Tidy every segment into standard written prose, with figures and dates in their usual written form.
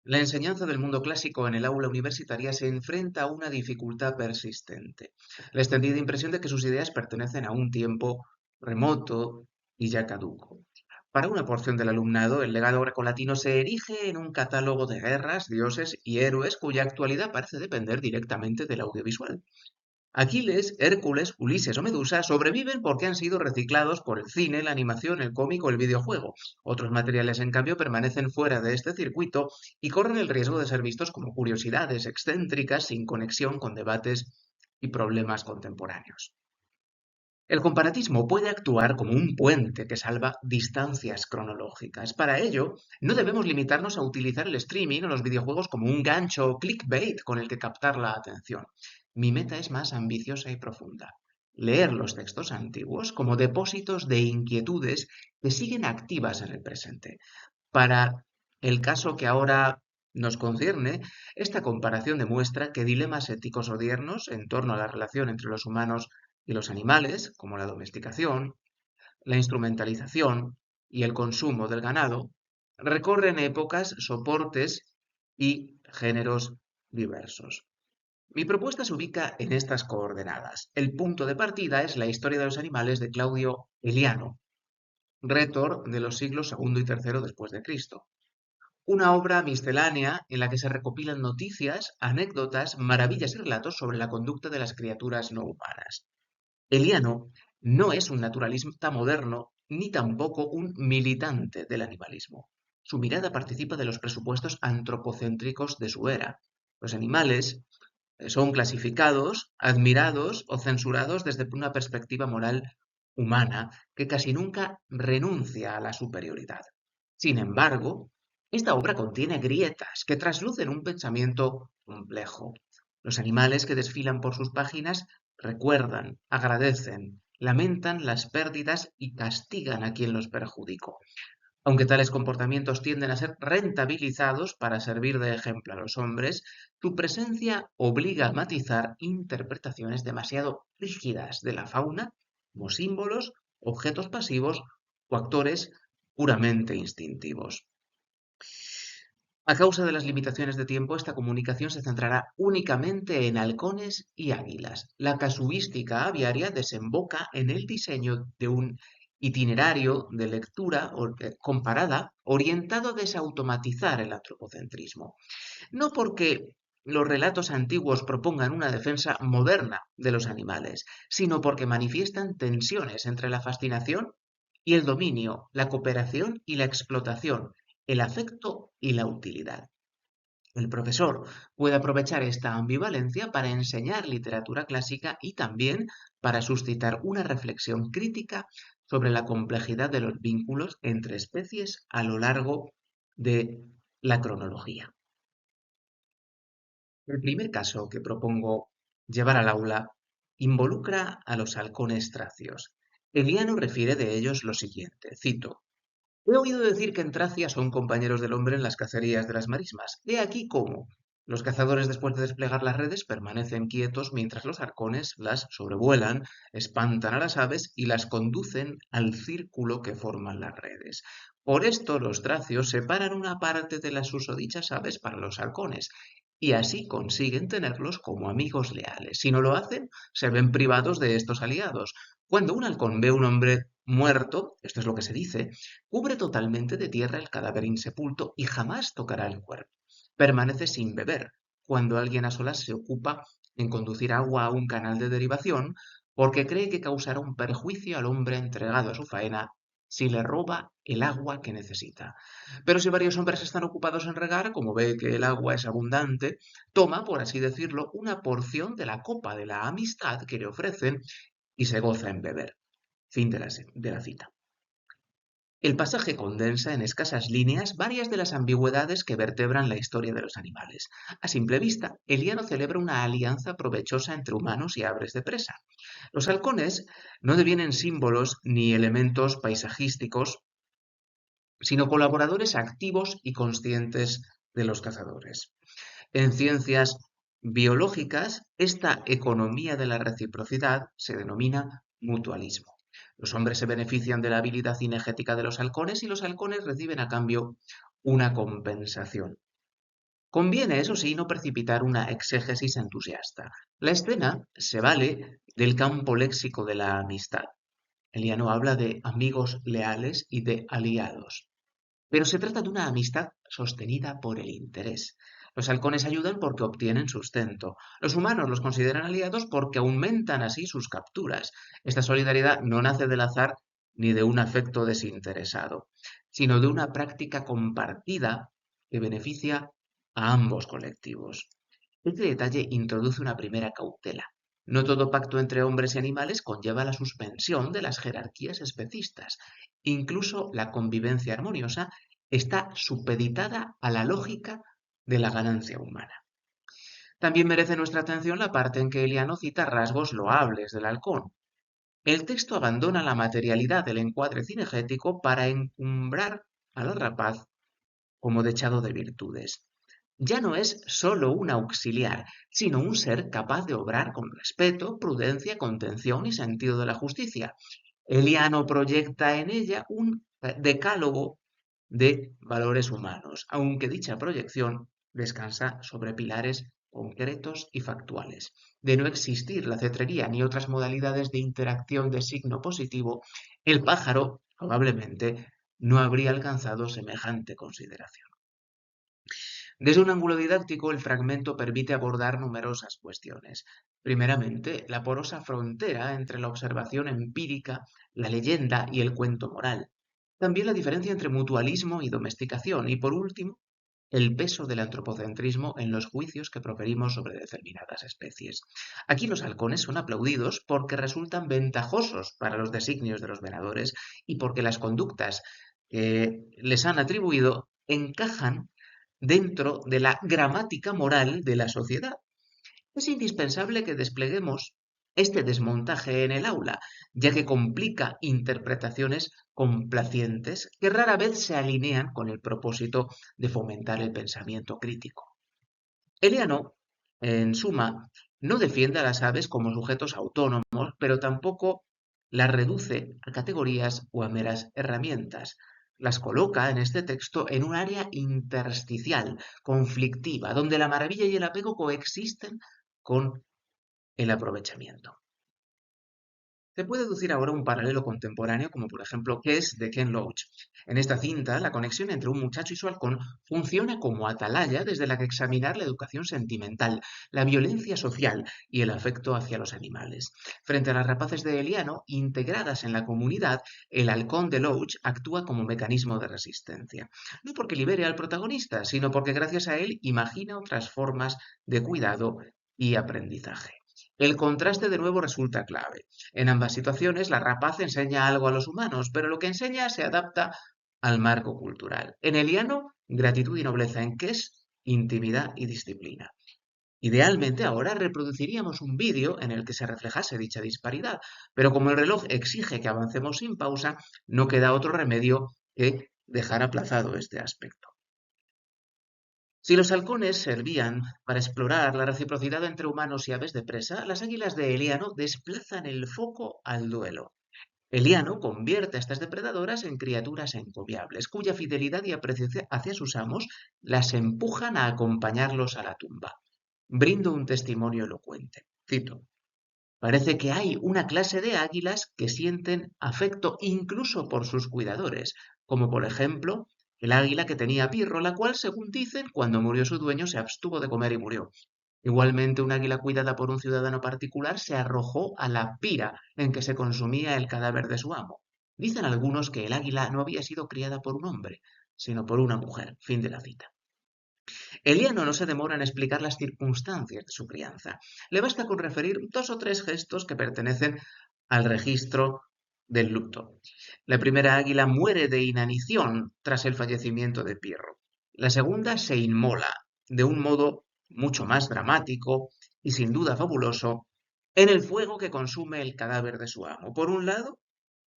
La enseñanza del mundo clásico en el aula universitaria se enfrenta a una dificultad persistente, la extendida impresión de que sus ideas pertenecen a un tiempo remoto y ya caduco. Para una porción del alumnado, el legado grecolatino se erige en un catálogo de guerras, dioses y héroes cuya actualidad parece depender directamente del audiovisual. Aquiles, Hércules, Ulises o Medusa sobreviven porque han sido reciclados por el cine, la animación, el cómic o el videojuego. Otros materiales, en cambio, permanecen fuera de este circuito y corren el riesgo de ser vistos como curiosidades excéntricas sin conexión con debates y problemas contemporáneos. El comparatismo puede actuar como un puente que salva distancias cronológicas. Para ello, no debemos limitarnos a utilizar el streaming o los videojuegos como un gancho o clickbait con el que captar la atención. Mi meta es más ambiciosa y profunda. Leer los textos antiguos como depósitos de inquietudes que siguen activas en el presente. Para el caso que ahora nos concierne, esta comparación demuestra que dilemas éticos odiernos en torno a la relación entre los humanos y los animales, como la domesticación, la instrumentalización y el consumo del ganado, recorren épocas, soportes y géneros diversos. Mi propuesta se ubica en estas coordenadas. El punto de partida es la historia de los animales de Claudio Eliano, rétor de los siglos segundo y tercero después de Cristo. Una obra miscelánea en la que se recopilan noticias, anécdotas, maravillas y relatos sobre la conducta de las criaturas no humanas. Eliano no es un naturalista moderno ni tampoco un militante del animalismo. Su mirada participa de los presupuestos antropocéntricos de su era. Los animales son clasificados, admirados o censurados desde una perspectiva moral humana que casi nunca renuncia a la superioridad. Sin embargo, esta obra contiene grietas que traslucen un pensamiento complejo. Los animales que desfilan por sus páginas recuerdan, agradecen, lamentan las pérdidas y castigan a quien los perjudicó. Aunque tales comportamientos tienden a ser rentabilizados para servir de ejemplo a los hombres, su presencia obliga a matizar interpretaciones demasiado rígidas de la fauna como símbolos, objetos pasivos o actores puramente instintivos. A causa de las limitaciones de tiempo, esta comunicación se centrará únicamente en halcones y águilas. La casuística aviaria desemboca en el diseño de un itinerario de lectura comparada orientado a desautomatizar el antropocentrismo. No porque los relatos antiguos propongan una defensa moderna de los animales, sino porque manifiestan tensiones entre la fascinación y el dominio, la cooperación y la explotación, el afecto y la utilidad. El profesor puede aprovechar esta ambivalencia para enseñar literatura clásica y también para suscitar una reflexión crítica sobre la complejidad de los vínculos entre especies a lo largo de la cronología. El primer caso que propongo llevar al aula involucra a los halcones tracios. Eliano refiere de ellos lo siguiente, cito: He oído decir que en Tracia son compañeros del hombre en las cacerías de las marismas. He aquí cómo. Los cazadores, después de desplegar las redes, permanecen quietos mientras los halcones las sobrevuelan, espantan a las aves y las conducen al círculo que forman las redes. Por esto, los tracios separan una parte de las susodichas aves para los halcones y así consiguen tenerlos como amigos leales. Si no lo hacen, se ven privados de estos aliados. Cuando un halcón ve a un hombre muerto, esto es lo que se dice, cubre totalmente de tierra el cadáver insepulto y jamás tocará el cuerpo. Permanece sin beber cuando alguien a solas se ocupa en conducir agua a un canal de derivación porque cree que causará un perjuicio al hombre entregado a su faena si le roba el agua que necesita. Pero si varios hombres están ocupados en regar, como ve que el agua es abundante, toma, por así decirlo, una porción de la copa de la amistad que le ofrecen y se goza en beber. Fin de la cita. El pasaje condensa en escasas líneas varias de las ambigüedades que vertebran la historia de los animales. A simple vista, Eliano celebra una alianza provechosa entre humanos y aves de presa. Los halcones no devienen símbolos ni elementos paisajísticos, sino colaboradores activos y conscientes de los cazadores. En ciencias biológicas, esta economía de la reciprocidad se denomina mutualismo. Los hombres se benefician de la habilidad cinegética de los halcones y los halcones reciben a cambio una compensación. Conviene, eso sí, no precipitar una exégesis entusiasta. La escena se vale del campo léxico de la amistad. Eliano habla de amigos leales y de aliados. Pero se trata de una amistad sostenida por el interés. Los halcones ayudan porque obtienen sustento. Los humanos los consideran aliados porque aumentan así sus capturas. Esta solidaridad no nace del azar ni de un afecto desinteresado, sino de una práctica compartida que beneficia a ambos colectivos. Este detalle introduce una primera cautela. No todo pacto entre hombres y animales conlleva la suspensión de las jerarquías especistas. Incluso la convivencia armoniosa está supeditada a la lógica de la ganancia humana. También merece nuestra atención la parte en que Eliano cita rasgos loables del halcón. El texto abandona la materialidad del encuadre cinegético para encumbrar a la rapaz como dechado de virtudes. Ya no es sólo un auxiliar, sino un ser capaz de obrar con respeto, prudencia, contención y sentido de la justicia. Eliano proyecta en ella un decálogo de valores humanos, aunque dicha proyección descansa sobre pilares concretos y factuales. De no existir la cetrería ni otras modalidades de interacción de signo positivo, el pájaro probablemente no habría alcanzado semejante consideración. Desde un ángulo didáctico, el fragmento permite abordar numerosas cuestiones. Primeramente, la porosa frontera entre la observación empírica, la leyenda y el cuento moral. También la diferencia entre mutualismo y domesticación. Y por último, el peso del antropocentrismo en los juicios que proferimos sobre determinadas especies. Aquí los halcones son aplaudidos porque resultan ventajosos para los designios de los venadores y porque las conductas que les han atribuido encajan dentro de la gramática moral de la sociedad. Es indispensable que despleguemos este desmontaje en el aula, ya que complica interpretaciones complacientes que rara vez se alinean con el propósito de fomentar el pensamiento crítico. Eliano, en suma, no defiende a las aves como sujetos autónomos, pero tampoco las reduce a categorías o a meras herramientas. Las coloca en este texto en un área intersticial, conflictiva, donde la maravilla y el apego coexisten con el aprovechamiento. Se puede deducir ahora un paralelo contemporáneo, como por ejemplo Kes de Ken Loach. En esta cinta, la conexión entre un muchacho y su halcón funciona como atalaya desde la que examinar la educación sentimental, la violencia social y el afecto hacia los animales. Frente a las rapaces de Eliano, integradas en la comunidad, el halcón de Loach actúa como mecanismo de resistencia. No porque libere al protagonista, sino porque gracias a él imagina otras formas de cuidado y aprendizaje. El contraste de nuevo resulta clave. En ambas situaciones, la rapaz enseña algo a los humanos, pero lo que enseña se adapta al marco cultural. En Eliano, gratitud y nobleza; en Kes, intimidad y disciplina. Idealmente ahora reproduciríamos un vídeo en el que se reflejase dicha disparidad, pero como el reloj exige que avancemos sin pausa, no queda otro remedio que dejar aplazado este aspecto. Si los halcones servían para explorar la reciprocidad entre humanos y aves de presa, las águilas de Eliano desplazan el foco al duelo. Eliano convierte a estas depredadoras en criaturas encomiables, cuya fidelidad y aprecio hacia sus amos las empujan a acompañarlos a la tumba. Brindo un testimonio elocuente. Cito: parece que hay una clase de águilas que sienten afecto incluso por sus cuidadores, como por ejemplo el águila que tenía Pirro, la cual, según dicen, cuando murió su dueño se abstuvo de comer y murió. Igualmente, un águila cuidada por un ciudadano particular se arrojó a la pira en que se consumía el cadáver de su amo. Dicen algunos que el águila no había sido criada por un hombre, sino por una mujer. Fin de la cita. Eliano no se demora en explicar las circunstancias de su crianza. Le basta con referir 2 o 3 gestos que pertenecen al registro del luto. La primera águila muere de inanición tras el fallecimiento de Pirro. La segunda se inmola, de un modo mucho más dramático y sin duda fabuloso, en el fuego que consume el cadáver de su amo. Por un lado,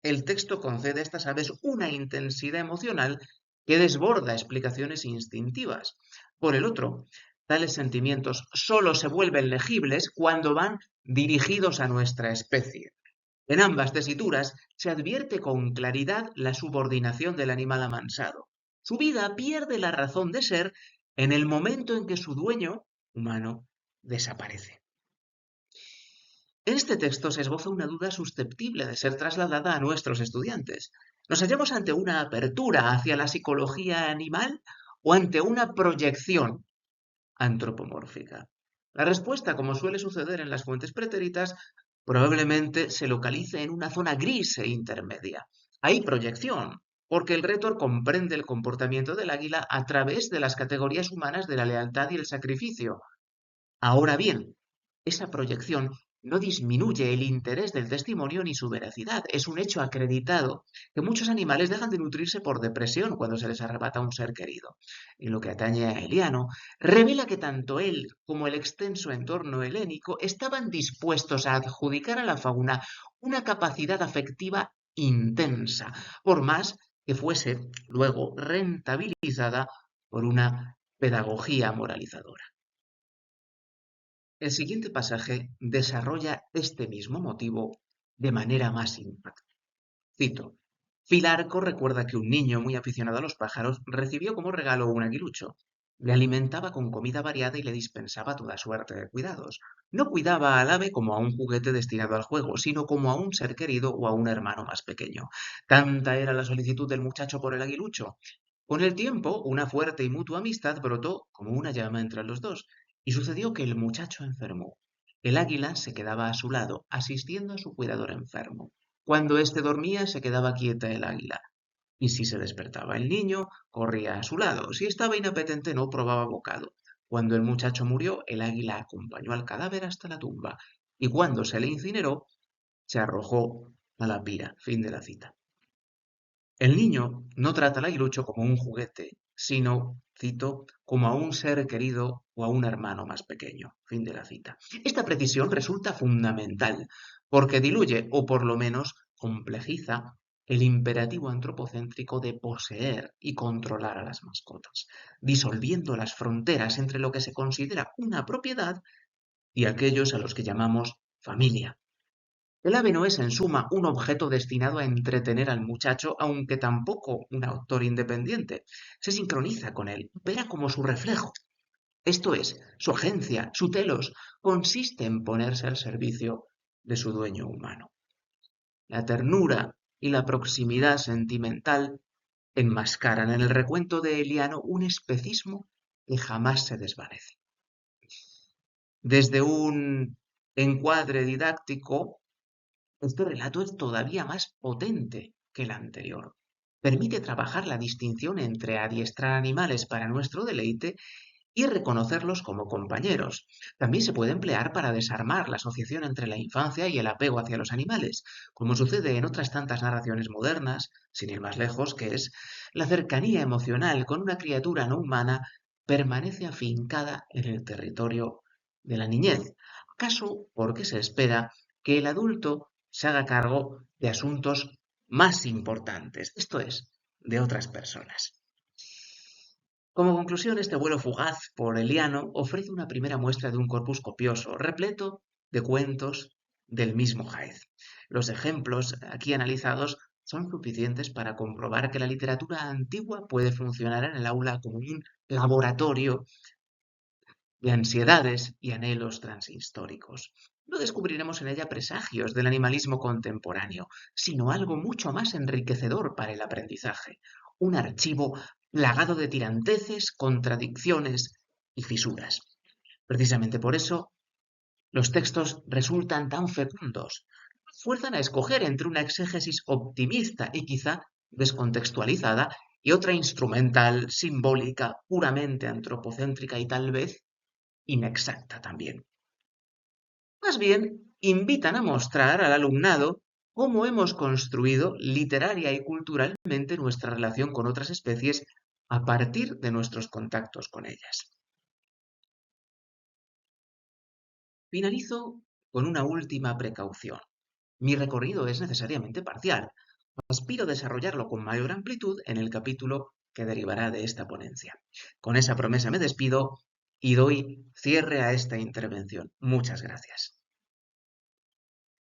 el texto concede a estas aves una intensidad emocional que desborda explicaciones instintivas. Por el otro, tales sentimientos solo se vuelven legibles cuando van dirigidos a nuestra especie. En ambas tesituras se advierte con claridad la subordinación del animal amansado. Su vida pierde la razón de ser en el momento en que su dueño, humano, desaparece. En este texto se esboza una duda susceptible de ser trasladada a nuestros estudiantes. ¿Nos hallamos ante una apertura hacia la psicología animal o ante una proyección antropomórfica? La respuesta, como suele suceder en las fuentes pretéritas, probablemente se localice en una zona gris e intermedia. Hay proyección, porque el rétor comprende el comportamiento del águila a través de las categorías humanas de la lealtad y el sacrificio. Ahora bien, esa proyección no disminuye el interés del testimonio ni su veracidad. Es un hecho acreditado que muchos animales dejan de nutrirse por depresión cuando se les arrebata un ser querido. En lo que atañe a Eliano, revela que tanto él como el extenso entorno helénico estaban dispuestos a adjudicar a la fauna una capacidad afectiva intensa, por más que fuese luego rentabilizada por una pedagogía moralizadora. El siguiente pasaje desarrolla este mismo motivo de manera más impactante. Cito: Filarco recuerda que un niño muy aficionado a los pájaros recibió como regalo un aguilucho. Le alimentaba con comida variada y le dispensaba toda suerte de cuidados. No cuidaba al ave como a un juguete destinado al juego, sino como a un ser querido o a un hermano más pequeño. Tanta era la solicitud del muchacho por el aguilucho. Con el tiempo, una fuerte y mutua amistad brotó como una llama entre los dos, y sucedió que el muchacho enfermó. El águila se quedaba a su lado, asistiendo a su cuidador enfermo. Cuando éste dormía, se quedaba quieta el águila, y si se despertaba el niño, corría a su lado. Si estaba inapetente, no probaba bocado. Cuando el muchacho murió, el águila acompañó al cadáver hasta la tumba, y cuando se le incineró, se arrojó a la pira. Fin de la cita. El niño no trata al aguilucho como un juguete, sino, cito, como a un ser querido o a un hermano más pequeño. Fin de la cita. Esta precisión resulta fundamental, porque diluye, o por lo menos complejiza, el imperativo antropocéntrico de poseer y controlar a las mascotas, disolviendo las fronteras entre lo que se considera una propiedad y aquellos a los que llamamos familia. El ave no es, en suma, un objeto destinado a entretener al muchacho, aunque tampoco un autor independiente. Se sincroniza con él, opera como su reflejo. Esto es, su agencia, su telos, consiste en ponerse al servicio de su dueño humano. La ternura y la proximidad sentimental enmascaran en el recuento de Eliano un especismo que jamás se desvanece. Desde un encuadre didáctico, este relato es todavía más potente que el anterior. Permite trabajar la distinción entre adiestrar animales para nuestro deleite y reconocerlos como compañeros. También se puede emplear para desarmar la asociación entre la infancia y el apego hacia los animales, como sucede en otras tantas narraciones modernas, sin ir más lejos, que es la cercanía emocional con una criatura no humana permanece afincada en el territorio de la niñez. ¿Acaso porque se espera que el adulto se haga cargo de asuntos más importantes, esto es, de otras personas? Como conclusión, este vuelo fugaz por Eliano ofrece una primera muestra de un corpus copioso, repleto de cuentos del mismo Jaez. Los ejemplos aquí analizados son suficientes para comprobar que la literatura antigua puede funcionar en el aula como un laboratorio de ansiedades y anhelos transhistóricos. No descubriremos en ella presagios del animalismo contemporáneo, sino algo mucho más enriquecedor para el aprendizaje, un archivo plagado de tiranteces, contradicciones y fisuras. Precisamente por eso, los textos resultan tan fecundos. Fuerzan a escoger entre una exégesis optimista y quizá descontextualizada y otra instrumental, simbólica, puramente antropocéntrica y tal vez inexacta también. Más bien, invitan a mostrar al alumnado cómo hemos construido literaria y culturalmente nuestra relación con otras especies a partir de nuestros contactos con ellas. Finalizo con una última precaución. Mi recorrido es necesariamente parcial. Aspiro a desarrollarlo con mayor amplitud en el capítulo que derivará de esta ponencia. Con esa promesa me despido y doy cierre a esta intervención. Muchas gracias.